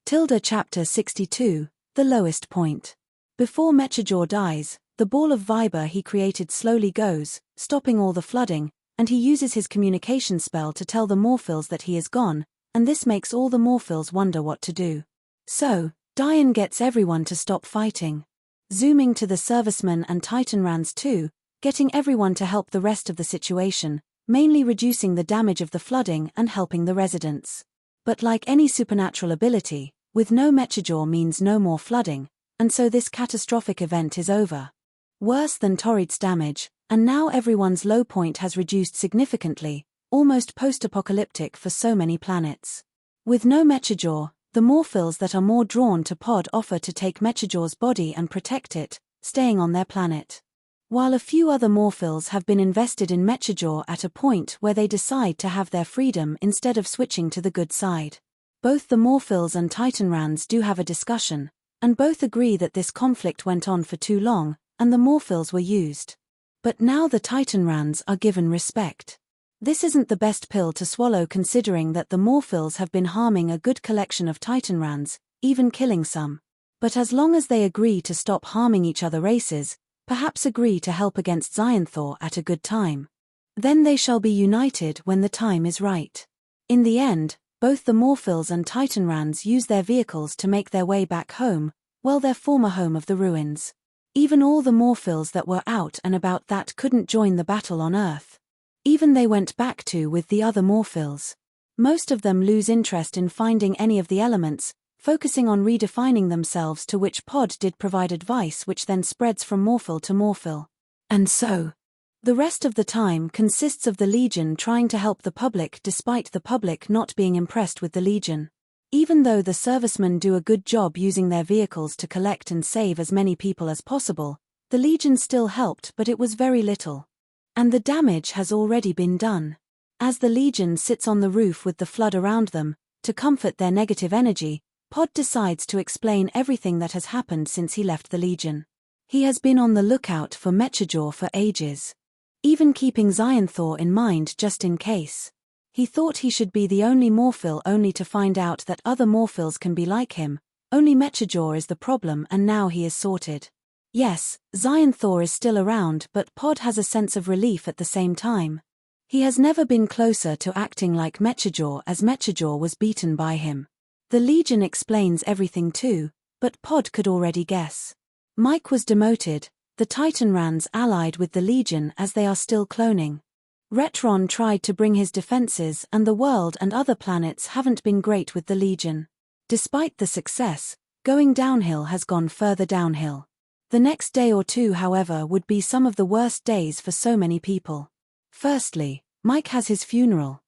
Chapter 62, The Lowest Point. Before Mechajor dies, the ball of Viber he created slowly goes, stopping all the flooding, and he uses his communication spell to tell the Morphils that he is gone, and this makes all the Morphils wonder what to do. So, Diane gets everyone to stop fighting. Zooming to the servicemen and Titanrans too, getting everyone to help the rest of the situation, mainly reducing the damage of the flooding and helping the residents. But like any supernatural ability, with no Mechajor means no more flooding, and so this catastrophic event is over. Worse than Torrid's damage, and now everyone's low point has reduced significantly, almost post-apocalyptic for so many planets. With no Mechajor, the Morphils that are more drawn to Pod offer to take Mechajor's body and protect it, staying on their planet. While a few other Morphils have been invested in Mechajor at a point where they decide to have their freedom instead of switching to the good side. Both the Morphils and Titanrans do have a discussion, and both agree that this conflict went on for too long, and the Morphils were used. But now the Titanrans are given respect. This isn't the best pill to swallow considering that the Morphils have been harming a good collection of Titanrans, even killing some. But as long as they agree to stop harming each other races, perhaps agree to help against Xyanthor at a good time, then they shall be united when the time is right. In the end, both the Morphils and Titanrans use their vehicles to make their way back home, their former home of the ruins. Even all the Morphils that were out and about that couldn't join the battle on Earth. Even they went back to with the other Morphils. Most of them lose interest in finding any of the elements, focusing on redefining themselves, to which Pod did provide advice which then spreads from Morphil to Morphil. And so, the rest of the time consists of the Legion trying to help the public despite the public not being impressed with the Legion. Even though the servicemen do a good job using their vehicles to collect and save as many people as possible, the Legion still helped, but it was very little. And the damage has already been done. As the Legion sits on the roof with the flood around them, to comfort their negative energy, Pod decides to explain everything that has happened since he left the Legion. He has been on the lookout for Mechajor for ages. Even keeping Xyanthor in mind just in case. He thought he should be the only Morphil, only to find out that other Morphils can be like him. Only Mechajor is the problem, and now he is sorted. Yes, Xyanthor is still around, but Pod has a sense of relief at the same time. He has never been closer to acting like Mechajor, as Mechajor was beaten by him. The Legion explains everything too, but Pod could already guess. Mike was demoted, the Titanrans allied with the Legion as they are still cloning. Retron tried to bring his defenses, and the world and other planets haven't been great with the Legion. Despite the success, going downhill has gone further downhill. The next day or two, however, would be some of the worst days for so many people. Firstly, Mike has his funeral.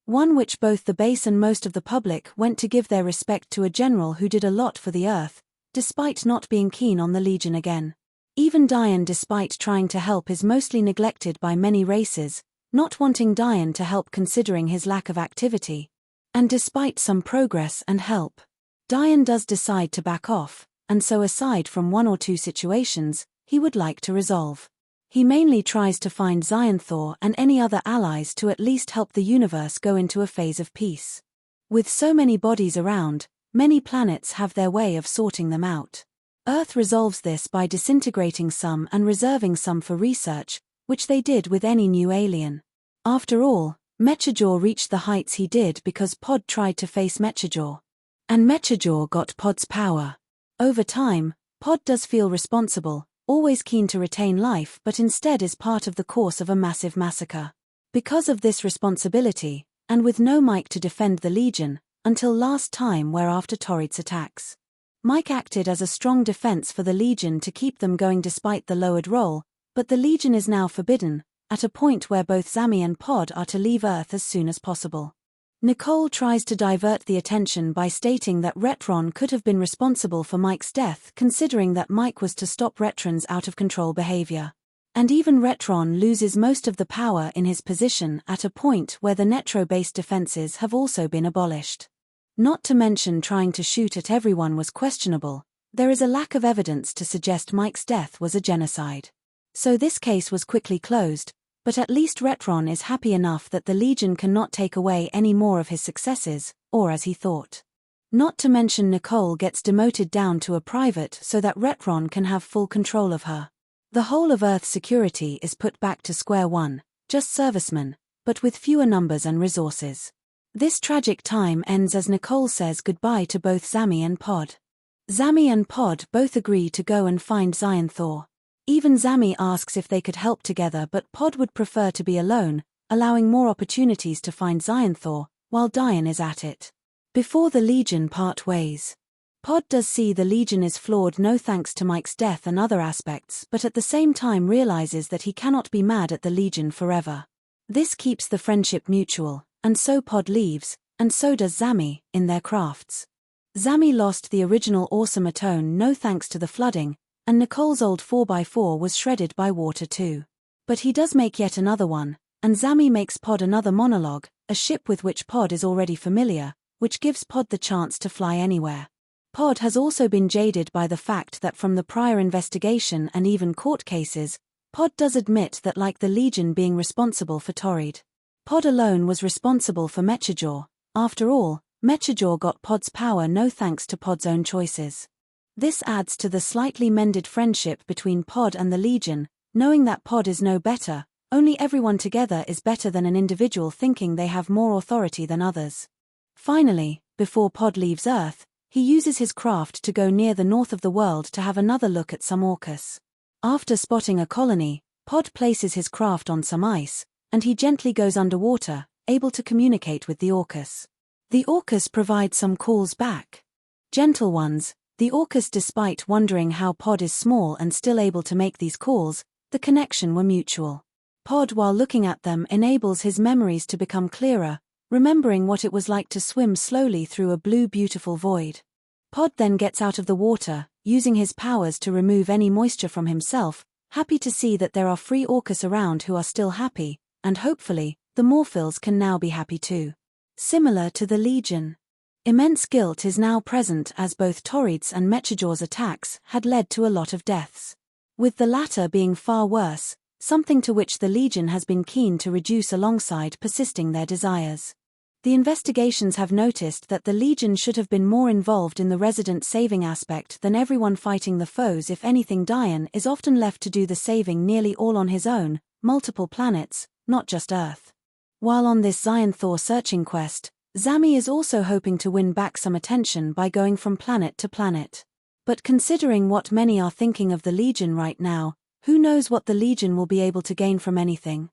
One which both the base and most of the public went to give their respect to a general who did a lot for the Earth, despite not being keen on the Legion again. Even Diane, despite trying to help, is mostly neglected by many races, not wanting Diane to help considering his lack of activity. And despite some progress and help, Diane does decide to back off, and so aside from one or two situations, he would like to resolve. He mainly tries to find Xyanthor and any other allies to at least help the universe go into a phase of peace. With so many bodies around, many planets have their way of sorting them out. Earth resolves this by disintegrating some and reserving some for research, which they did with any new alien. After all, Mechajor reached the heights he did because Pod tried to face Mechajor. And Mechajor got Pod's power. Over time, Pod does feel responsible, always keen to retain life, but instead is part of the course of a massive massacre. Because of this responsibility, and with no Mike to defend the Legion, until last time after Torrid's attacks. Mike acted as a strong defense for the Legion to keep them going despite the lowered roll, but the Legion is now forbidden, at a point where both Zami and Pod are to leave Earth as soon as possible. Nicole tries to divert the attention by stating that Retron could have been responsible for Mike's death, considering that Mike was to stop Retron's out-of-control behavior. And even Retron loses most of the power in his position at a point where the Netro-based defenses have also been abolished. Not to mention trying to shoot at everyone was questionable. There is a lack of evidence to suggest Mike's death was a genocide. So this case was quickly closed, but at least Retron is happy enough that the Legion cannot take away any more of his successes, or as he thought. Not to mention Nicole gets demoted down to a private so that Retron can have full control of her. The whole of Earth's security is put back to square one, just servicemen, but with fewer numbers and resources. This tragic time ends as Nicole says goodbye to both Zami and Pod. Zami and Pod both agree to go and find Xyanthor. Even Zami asks if they could help together, but Pod would prefer to be alone, allowing more opportunities to find Xyanthor, while Diane is at it. Before the Legion part ways. Pod does see the Legion is flawed no thanks to Mike's death and other aspects, but at the same time realizes that he cannot be mad at the Legion forever. This keeps the friendship mutual, and so Pod leaves, and so does Zami, in their crafts. Zami lost the original awesome Atone no thanks to the flooding, and Nicole's old 4x4 was shredded by water too. But he does make yet another one, and Zami makes Pod another monologue, a ship with which Pod is already familiar, which gives Pod the chance to fly anywhere. Pod has also been jaded by the fact that from the prior investigation and even court cases, Pod does admit that like the Legion being responsible for Torrid. Pod alone was responsible for Mechajaw. After all, Mechajaw got Pod's power no thanks to Pod's own choices. This adds to the slightly mended friendship between Pod and the Legion, knowing that Pod is no better, only everyone together is better than an individual thinking they have more authority than others. Finally, before Pod leaves Earth, he uses his craft to go near the north of the world to have another look at some Orcus. After spotting a colony, Pod places his craft on some ice, and he gently goes underwater, able to communicate with the Orcus. The Orcus provide some calls back. Gentle ones, the Orcus, despite wondering how Pod is small and still able to make these calls, the connection were mutual. Pod, while looking at them, enables his memories to become clearer, remembering what it was like to swim slowly through a blue beautiful void. Pod then gets out of the water, using his powers to remove any moisture from himself, happy to see that there are free Orcus around who are still happy, and hopefully, the Morphils can now be happy too. Similar to the Legion. Immense guilt is now present as both Torrid's and Mechajaw's attacks had led to a lot of deaths. With the latter being far worse, something to which the Legion has been keen to reduce alongside persisting their desires. The investigations have noticed that the Legion should have been more involved in the resident saving aspect than everyone fighting the foes. If anything, Diane is often left to do the saving nearly all on his own, multiple planets, not just Earth. While on this Xyanthor searching quest, Zami is also hoping to win back some attention by going from planet to planet. But considering what many are thinking of the Legion right now, who knows what the Legion will be able to gain from anything?